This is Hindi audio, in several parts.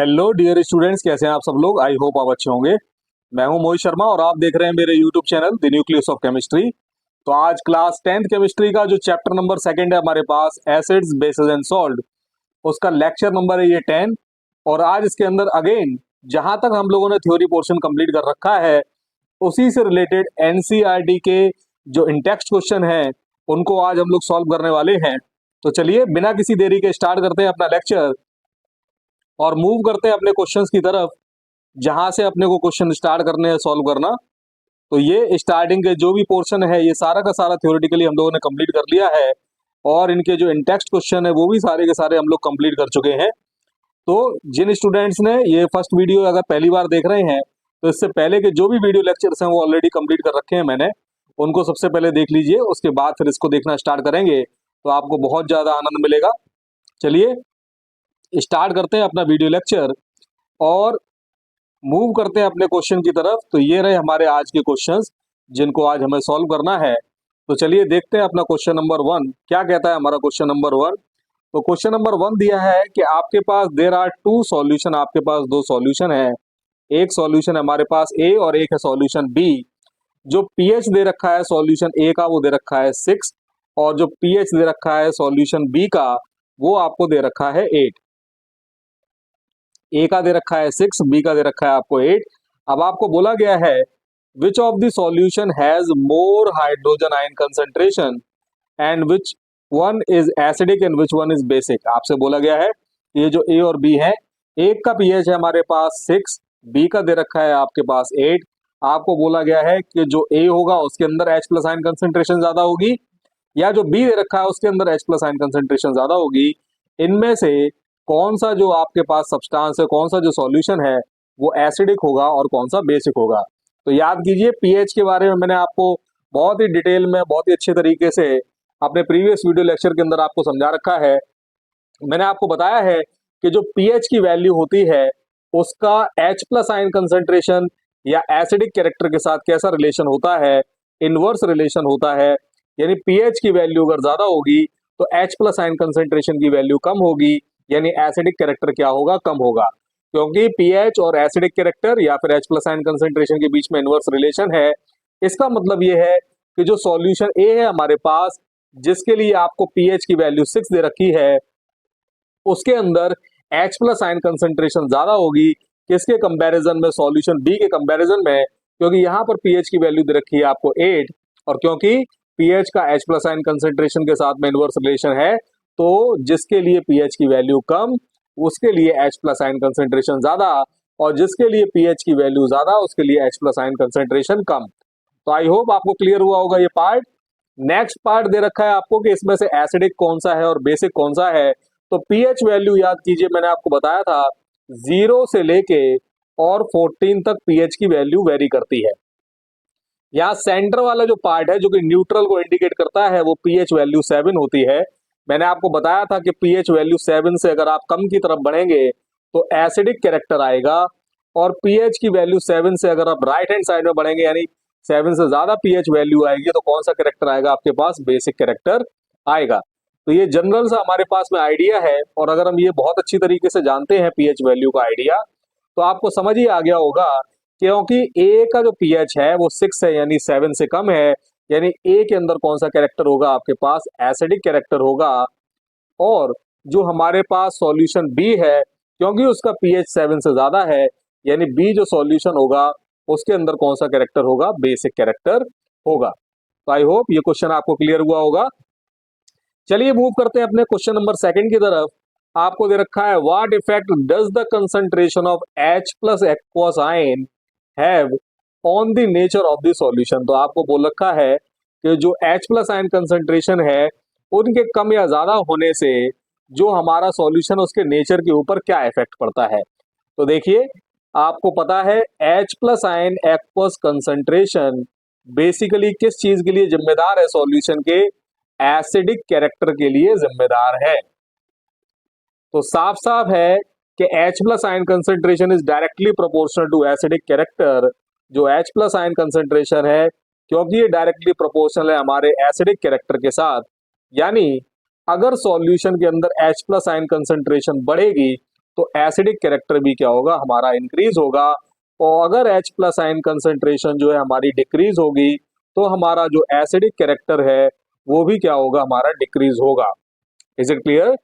हेलो डियर स्टूडेंट्स, कैसे हैं आप सब लोग। आई होप आप अच्छे होंगे। मैं हूं मोहित शर्मा और आप देख रहे हैं मेरे YouTube channel the nucleus of chemistry. तो आज क्लास 10th केमिस्ट्री का जो चैप्टर नंबर सेकंड है हमारे पास, एसिड्स बेसिस एंड सॉल्ट, उसका लेक्चर नंबर है ये 10। और आज इसके अंदर अगेन जहां तक हम लोगों ने थ्योरी पोर्शन कंप्लीट कर रखा है उसी से रिलेटेड एनसीईआरटी के जो इंटेक्स्ट क्वेश्चन हैं उनको आज हम लोग सॉल्व करने वाले हैं। तो चलिए बिना किसी देरी के स्टार्ट करते हैं अपना लेक्चर और मूव करते हैं अपने क्वेश्चंस की तरफ, जहां से अपने को क्वेश्चन स्टार्ट करने हैं सॉल्व करना। तो ये स्टार्टिंग के जो भी पोर्शन है ये सारा का सारा थ्योरेटिकली हम लोगों ने कंप्लीट कर लिया है और इनके जो इंटेक्स्ट क्वेश्चन है वो भी सारे के सारे हम लोग कंप्लीट कर चुके हैं। तो जिन स्टूडेंट्स ने ये फर्स्ट वीडियो अगर पहली बार देख रहे हैं तो इससे पहले के जो भी वीडियो लेक्चर्स हैं वो ऑलरेडी कंप्लीट कर रखे हैं मैंने, उनको सबसे पहले देख लीजिए, उसके बाद फिर इसको देखना स्टार्ट करेंगे तो आपको बहुत ज़्यादा आनंद मिलेगा। चलिए स्टार्ट करते हैं अपना वीडियो लेक्चर और मूव करते हैं अपने क्वेश्चन की तरफ। तो ये रहे हमारे आज के क्वेश्चंस जिनको आज हमें सॉल्व करना है। तो चलिए देखते हैं अपना क्वेश्चन नंबर 1 क्या कहता है। हमारा क्वेश्चन नंबर 1, तो क्वेश्चन नंबर 1 दिया है कि आपके पास देयर आर टू सॉल्यूशन, आपके पास दो सॉल्यूशन है। एक सॉल्यूशन हमारे पास ए और एक है सॉल्यूशन बी। जो पीएच दे रखा है सॉल्यूशन ए का वो दे रखा है 6 और जो पीएच दे रखा है सॉल्यूशन बी का वो आपको दे रखा है 8। ए का दे रखा है 6, बी का दे रखा है आपको 8। अब आपको बोला गया है which of the solution has more hydrogen ion concentration and which one is acidic and which one is basic. आपसे बोला गया है ये जो ए और बी है, एक का पीएच है हमारे पास 6, बी का दे रखा है आपके पास 8। आपको बोला गया है कि जो ए होगा उसके अंदर H प्लस आयन कंसेंट्रेशन ज्यादा होगी या जो बी दे रखा है उसके अंदर H प्लस आयन कंसेंट्रेशन ज्यादा होगी। इनमें से कौन सा जो आपके पास सब्सटेंस है, कौन सा जो सॉल्यूशन है वो एसिडिक होगा और कौन सा बेसिक होगा। तो याद कीजिए पीएच के बारे में मैंने आपको बहुत ही डिटेल में बहुत ही अच्छे तरीके से अपने प्रीवियस वीडियो लेक्चर के अंदर आपको समझा रखा है। मैंने आपको बताया है कि जो पीएच की वैल्यू होती है उसका H प्लस आयन कंसंट्रेशन या एसिडिक कैरेक्टर के साथ कैसा रिलेशन होता है, इनवर्स रिलेशन होता है। यानी पीएच की वैल्यू अगर ज्यादा होगी तो H प्लस आयन कंसंट्रेशन की वैल्यू कम होगी, यानी एसिडिक कैरेक्टर क्या होगा, कम होगा। क्योंकि पीएच और एसिडिक कैरेक्टर या फिर H प्लस आयन कंसंट्रेशन के बीच में इनवर्स रिलेशन है। इसका मतलब ये है कि जो सॉल्यूशन ए है हमारे पास, जिसके लिए आपको पीएच की वैल्यू 6 दे रखी है, उसके अंदर H प्लस आयन कंसंट्रेशन ज्यादा होगी किसके कंपैरिजन में, सॉल्यूशन बी के कंपैरिजन में। क्योंकि यहाँ पर पीएच की वैल्यू दे रखी है आपको 8 और क्योंकि पीएच का H प्लस आयन कंसंट्रेशन के साथ में इनवर्स रिलेशन है तो जिसके लिए पीएच की वैल्यू कम उसके लिए H प्लस आयन कंसंट्रेशन ज्यादा और जिसके लिए पीएच की वैल्यू ज्यादा उसके लिए H प्लस आयन कंसंट्रेशन कम। तो आई होप आपको क्लियर हुआ होगा ये पार्ट। नेक्स्ट पार्ट दे रखा है आपको कि इसमें से एसिडिक कौन सा है और बेसिक कौन सा है। तो पीएच वैल्यू याद कीजिए, मैंने आपको बताया था 0 से लेके और 14 तक पीएच की वैल्यू वेरी करती है। यहाँ सेंटर वाला जो पार्ट है जो कि न्यूट्रल को इंडिकेट करता है वो पीएच वैल्यू 7 होती है। मैंने आपको बताया था कि पीएच वैल्यू 7 से अगर आप कम की तरफ बढ़ेंगे तो एसिडिक कैरेक्टर आएगा और पीएच की वैल्यू 7 से अगर आप राइट हैंड साइड में बढ़ेंगे यानी 7 से ज्यादा पीएच वैल्यू आएगी तो कौन सा कैरेक्टर आएगा आपके पास, बेसिक कैरेक्टर आएगा। तो ये जनरल सा हमारे पास में आइडिया है और अगर हम ये बहुत अच्छी तरीके से जानते हैं पीएच वैल्यू का आइडिया तो आपको समझ ही आ गया होगा। क्योंकि ए का जो पीएच है वो 6 है यानी 7 से कम है, यानी ए के अंदर कौन सा कैरेक्टर होगा आपके पास, एसिडिक कैरेक्टर होगा। और जो हमारे पास सॉल्यूशन बी है क्योंकि उसका पीएच 7 से ज्यादा है यानी बी जो सॉल्यूशन होगा उसके अंदर कौन सा कैरेक्टर होगा, बेसिक कैरेक्टर होगा। तो आई होप ये क्वेश्चन आपको क्लियर हुआ होगा। चलिए मूव करते हैं अपने क्वेश्चन नंबर सेकंड की तरफ। आपको दे रखा है what effect does the concentration of H plus aqueous ion have on the nature of the solution. तो आपको बोल रखा है कि जो H प्लस आयन कंसंट्रेशन है उनके कम या ज्यादा होने से जो हमारा सॉल्यूशन उसके नेचर के ऊपर क्या इफेक्ट पड़ता है। तो देखिए आपको पता है H plus ion aqueous concentration basically किस चीज के लिए जिम्मेदार है, सॉल्यूशन के एसिडिक कैरेक्टर के लिए जिम्मेदार है। तो साफ साफ है कि H plus ion concentration is directly proportional to acidic character. जो H प्लस आयन कंसेंट्रेशन है क्योंकि ये डायरेक्टली प्रोपोर्शनल है हमारे एसिडिक कैरेक्टर के साथ, यानी अगर सॉल्यूशन के अंदर H प्लस आयन कंसेंट्रेशन बढ़ेगी तो एसिडिक कैरेक्टर भी क्या होगा हमारा इंक्रीज होगा। और अगर H प्लस आयन कंसंट्रेशन जो है हमारी डिक्रीज होगी तो हमारा जो एसिडिक कैरेक्टर है वो भी क्या होगा हमारा डिक्रीज होगा। Is it clear?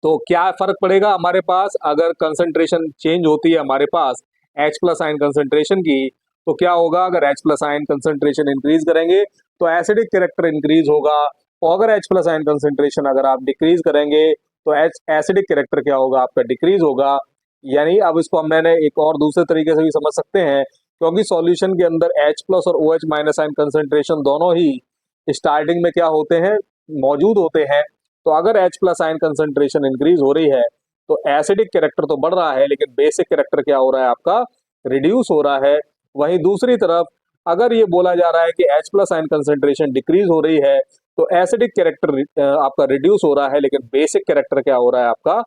तो क्या फर्क पड़ेगा हमारे पास अगर कंसंट्रेशन चेंज होती है हमारे पास H प्लस आयन कंसंट्रेशन की, तो क्या होगा अगर H plus ion concentration increase करेंगे तो एसिडिक कैरेक्टर इंक्रीज होगा, और अगर H प्लस आयन कंसंट्रेशन अगर आप डिक्रीज करेंगे तो एसिडिक कैरेक्टर क्या होगा आपका डिक्रीज होगा। यानी अब इसको हम मैंने एक और दूसरे तरीके से भी समझ सकते हैं, क्योंकि सॉल्यूशन के अंदर H प्लस और OH माइनस आयन कंसंट्रेशन दोनों ही स्टार्टिंग में क्या होते हैं मौजूद होते हैं। तो अगर H plus ion concentration increase हो रही है तो एसिडिक कैरेक्टर तो बढ़ रहा है लेकिन बेसिक कैरेक्टर क्या हो रहा है आपका रिड्यूस हो रहा है। वहीं दूसरी तरफ अगर ये बोला जा रहा है कि H plus ion concentration decrease हो रही है तो एसिडिक कैरेक्टर आपका रिड्यूस हो रहा है लेकिन बेसिक कैरेक्टर क्या हो रहा है आपका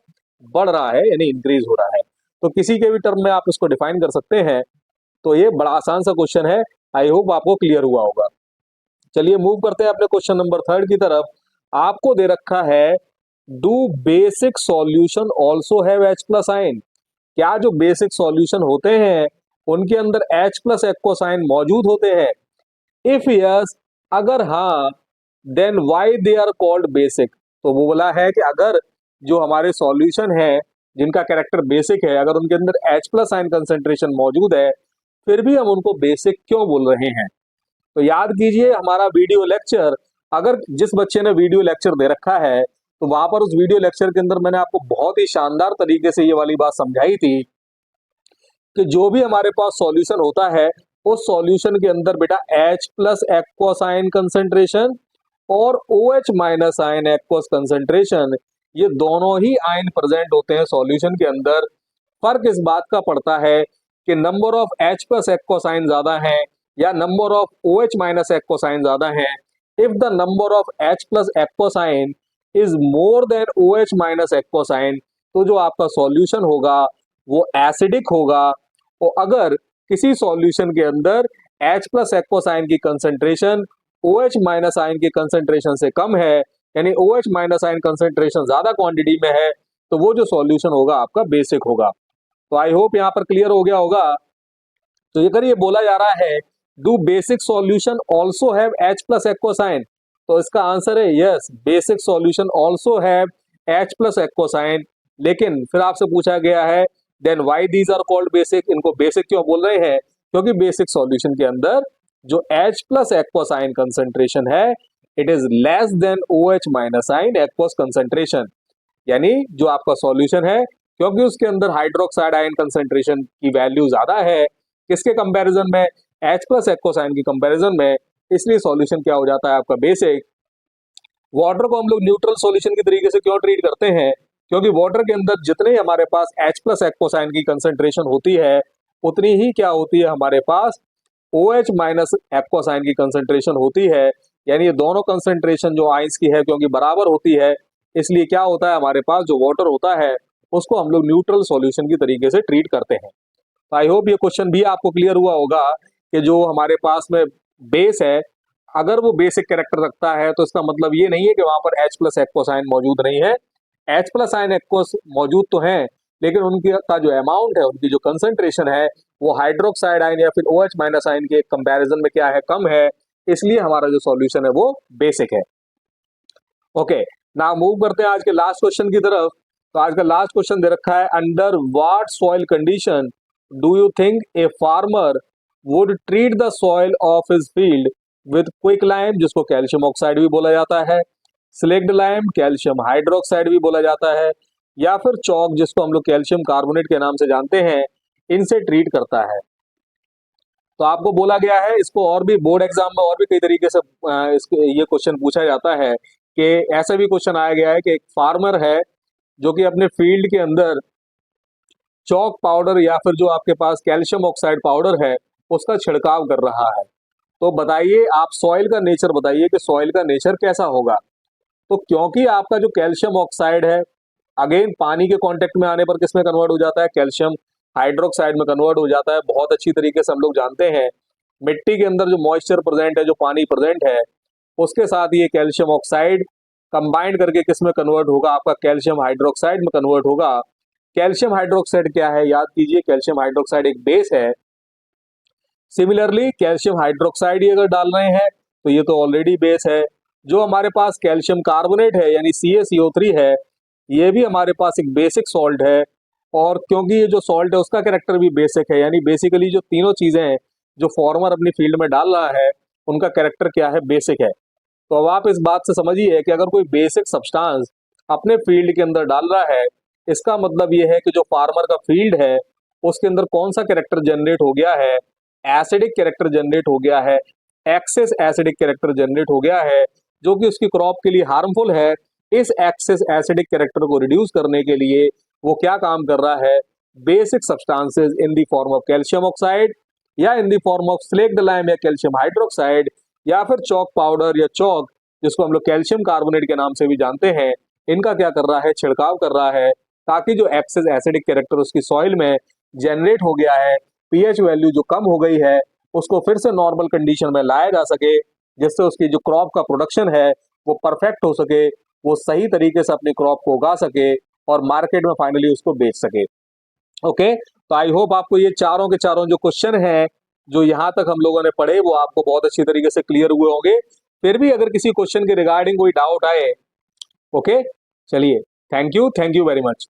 बढ़ रहा है यानी इंक्रीज हो रहा है। तो किसी के भी टर्म में आप इसको डिफाइन कर सकते हैं। तो ये बड़ा आसान सा क्वेश्चन है, आई होप आपको क्लियर हुआ होगा। चलिए मूव करते हैं अपने क्वेश्चन नंबर 3 की तरफ। आपको दे रखा है do basic solution also have H plus ion. क्या जो बेसिक सॉल्यूशन होते हैं उनके अंदर H प्लस एक्वस आयन मौजूद होते हैं? इफ यस, अगर हाँ, then why they are called basic. तो वो बोला है कि अगर जो हमारे सॉल्यूशन है जिनका कैरेक्टर बेसिक है अगर उनके अंदर H प्लस आयन कंसेंट्रेशन मौजूद है फिर भी हम उनको बेसिक क्यों बोल रहे हैं। तो याद कीजिए हमारा वीडियो लेक्चर, अगर जिस बच्चे ने वीडियो लेक्चर दे रखा है तो वहां पर उस वीडियो लेक्चर के अंदर मैंने आपको बहुत ही शानदार तरीके से ये वाली बात समझाई थी कि जो भी हमारे पास सॉल्यूशन होता है उस सॉल्यूशन के अंदर बेटा H plus aqueous ion concentration और OH minus ion aqueous concentration ये दोनों ही आयन प्रेजेंट होते हैं सॉल्यूशन के अंदर। फर्क इस बात का पड़ता है कि number of H plus aqueous ion ज्यादा है या number of OH minus aqueous ion ज्यादा है। If the number of H plus aqueous ion is more than OH minus aqueous ion तो जो आपका सॉल्यूशन होगा वो एसिडिक होगा। और अगर किसी सॉल्यूशन के अंदर H प्लस एक्वस आयन की कंसेंट्रेशन OH माइनस आयन की कंसेंट्रेशन से कम है यानी OH माइनस आयन कंसेंट्रेशन ज्यादा क्वांटिटी में है तो वो जो सॉल्यूशन होगा आपका बेसिक होगा। तो आई होप यहाँ पर क्लियर हो गया होगा। तो ये करिए बोला जा रहा है do basic solution also have H plus aqueous ion. तो इसका आंसर है yes, basic solution also have H plus aqueous ion. लेकिन फिर आपसे पूछा गया है then why these are called basic, इनको बेसिक क्यों बोल रहे हैं? क्योंकि बेसिक सॉल्यूशन के अंदर जो H plus aqueous ion concentration है it is less than OH minus ion aqueous concentration. यानी जो आपका सॉल्यूशन है क्योंकि उसके अंदर हाइड्रोक्साइड आयन कंसेंट्रेशन की वैल्यू ज्यादा है किसके कंपैरिजन में, H प्लस एक्वस आयन की कंपैरिजन में, इसलिए सॉल्यूशन क्या हो जाता है आपका बेसिक। वाटर को हम लोग न्यूट्रल सॉल्यूशन की तरीके से क्यों ट्रीट करते हैं? क्योंकि वाटर के अंदर जितने हमारे पास H प्लस एक्वस आयन की कंसेंट्रेशन होती है उतनी ही क्या होती है हमारे पास OH माइनस एक्वस आयन की कंसेंट्रेशन होती है। यानी ये दोनों कंसेंट्रेशन जो आयंस की है क्योंकि बराबर होती है इसलिए क्या होता है हमारे पास जो वाटर होता है उसको हम लोग न्यूट्रल सॉल्यूशन की तरीके से ट्रीट करते हैं। तो आई होप ये क्वेश्चन भी आपको क्लियर हुआ होगा कि जो हमारे पास में बेस है अगर वो बेसिक कैरेक्टर रखता है तो इसका मतलब ये नहीं है कि वहां पर H प्लस एक्वस आयन मौजूद नहीं है। H प्लस आयन एक्वस मौजूद तो है लेकिन उनकी का जो अमाउंट है उनकी जो कंसेंट्रेशन है वो हाइड्रोक्साइड आयन या फिर OH माइनस आयन के कंपैरिजन में क्या है कम है, इसलिए हमारा जो सॉल्यूशन है वो बेसिक है। ओके, नाउ मूव करते हैं आज के लास्ट क्वेश्चन की तरफ। तो आज का लास्ट क्वेश्चन दे रखा है under what soil condition do you think a farmer would treat the soil of his field with quick lime, जिसको कैल्शियम ऑक्साइड भी बोला जाता है, स्लेक्ड लाइम कैल्शियम हाइड्रोक्साइड भी बोला जाता है, या फिर चौक जिसको हम लोग कैल्शियम कार्बोनेट के नाम से जानते हैं, इनसे ट्रीट करता है। तो आपको बोला गया है इसको और भी बोर्ड एग्जाम में और भी कई तरीके से ये क्वेश्चन पूछा जाता है कि ऐसा भी क्वेश्चन आया गया है कि एक फार्मर है जो कि अपने फील्ड के अंदर चौक पाउडर या फिर जो आपके पास कैल्शियम ऑक्साइड पाउडर है उसका छिड़काव कर रहा है। तो बताइए आप सॉइल का नेचर बताइए कि सॉइल का नेचर कैसा होगा। तो क्योंकि आपका जो कैल्शियम ऑक्साइड है अगेन पानी के कांटेक्ट में आने पर किस में कन्वर्ट हो जाता है, कैल्शियम हाइड्रोक्साइड में कन्वर्ट हो जाता है। बहुत अच्छी तरीके से हम लोग जानते हैं मिट्टी के अंदर जो मॉइस्चर प्रेजेंट है जो पानी प्रेजेंट है उसके साथ ये कैल्शियम ऑक्साइड कंबाइंड करके किस में कन्वर्ट होगा, आपका कैल्शियम हाइड्रोक्साइड में कन्वर्ट होगा। कैल्शियम हाइड्रोक्साइड क्या है, याद कीजिए कैल्शियम हाइड्रोक्साइड एक बेस है। सिमिलरली कैल्शियम हाइड्रोक्साइड ही अगर डाल रहे हैं तो ये तो ऑलरेडी बेस है। जो हमारे पास कैल्शियम कार्बोनेट है यानी CaCO3 है, ये भी हमारे पास एक बेसिक सॉल्ट है। और क्योंकि ये जो सॉल्ट है उसका कैरेक्टर भी बेसिक है, यानी बेसिकली जो तीनों चीजें हैं जो फॉर्मर अपनी फील्ड में डाल रहा है उनका कैरेक्टर क्या है, बेसिक है। तो अब आप इस बात से समझिए कि अगर कोई बेसिक सब्सटेंस अपने फील्ड के अंदर डाल रहा है, इसका मतलब ये है कि जो फार्मर का फील्ड है उसके अंदर कौन सा कैरेक्टर जनरेट हो गया है, एसिडिक कैरेक्टर जनरेट हो गया है, एक्सेस एसिडिक कैरेक्टर जनरेट हो गया है, जो कि उसकी क्रॉप के लिए हार्मफुल है। इस एक्सेस एसिडिक कैरेक्टर को रिड्यूस करने के लिए वो क्या काम कर रहा है, basic substances in the form of calcium oxide या in the form of slaked lime या कैल्शियम हाइड्रोक्साइड या फिर चौक पाउडर या चौक, जिसको हम लोग कैल्शियम कार्बोनेट के नाम से भी जानते हैं, इनका क्या कर रहा है, छिड़काव कर रहा है, ताकि जो एक्सेस एसिडिक कैरेक्टर उसकी सॉइल में जनरेट हो गया है, पीएच वैल्यू जो कम हो गई है उसको फिर से नॉर्मल कंडीशन में लाया जा सके, जिससे उसकी जो क्रॉप का प्रोडक्शन है वो परफेक्ट हो सके, वो सही तरीके से अपनी क्रॉप को उगा सके और मार्केट में फाइनली उसको बेच सके। ओके, तो आई होप आपको ये चारों के चारों जो क्वेश्चन हैं जो यहाँ तक हम लोगों ने पढ़े वो आपको बहुत अच्छी तरीके से क्लियर हुए होंगे। फिर भी अगर किसी क्वेश्चन के रिगार्डिंग कोई डाउट आए, ओके, चलिए, थैंक यू वेरी मच।